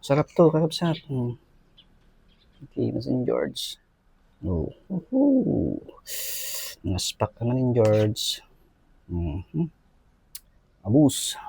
Sarap to, kakapsat. Okay, Masin George. Oh. Woohoo! Naspak ka na rin, George. Abus.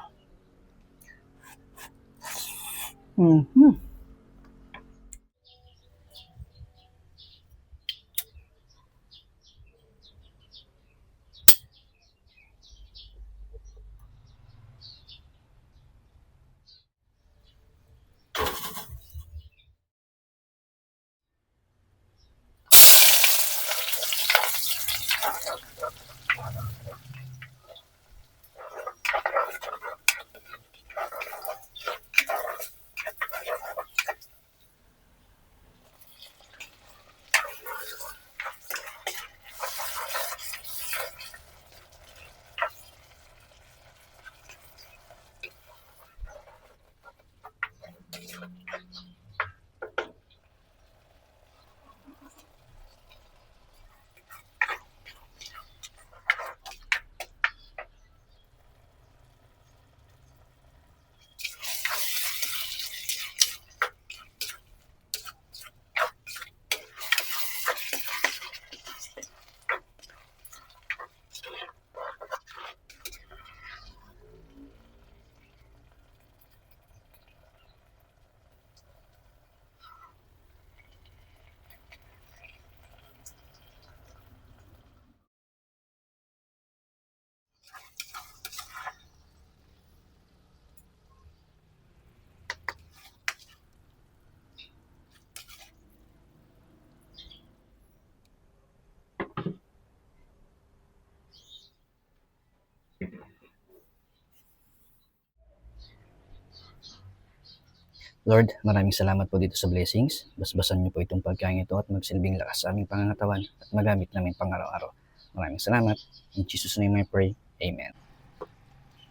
Lord, maraming salamat po dito sa blessings. Basbasan niyo po itong pagkain ito at magsilbing lakas sa aming pangangatawan at magamit namin pang araw-araw. Maraming salamat. In Jesus' name I pray. Amen.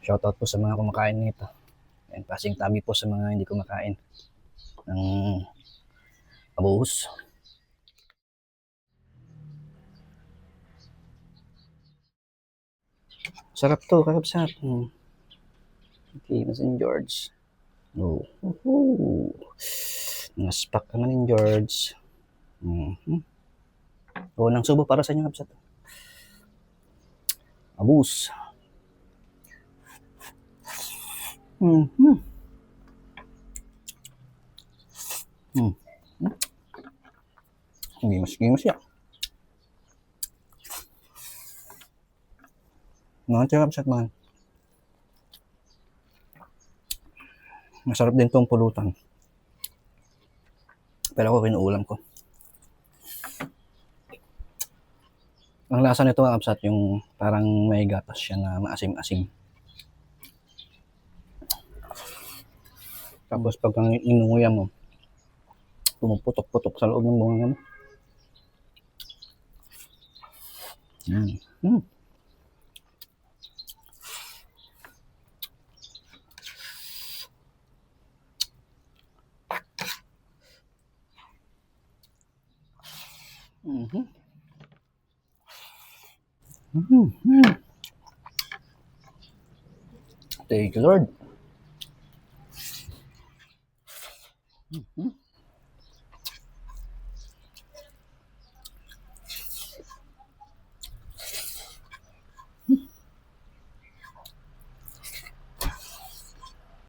Shoutout po sa mga kumakain nito. And passing tabi po sa mga hindi kumakain ng abuhos. Sarap to, kakapsat. Okay, Masin George. Oh. Woohoo! Naspak ka na rin, George. Unang subo para sa inyo, kapsat. Abus. Gimas ya. Mga tsaka kapsat man. Masarap din tong pulutan. Pero ako kinuulam ko. Ang lasa nito mga kapsat, yung parang may gatas siya na maasim-asim. Tapos pag inunguya mo, pumuputok-putok sa loob ng bunga mo. Yan. Thank you, Lord.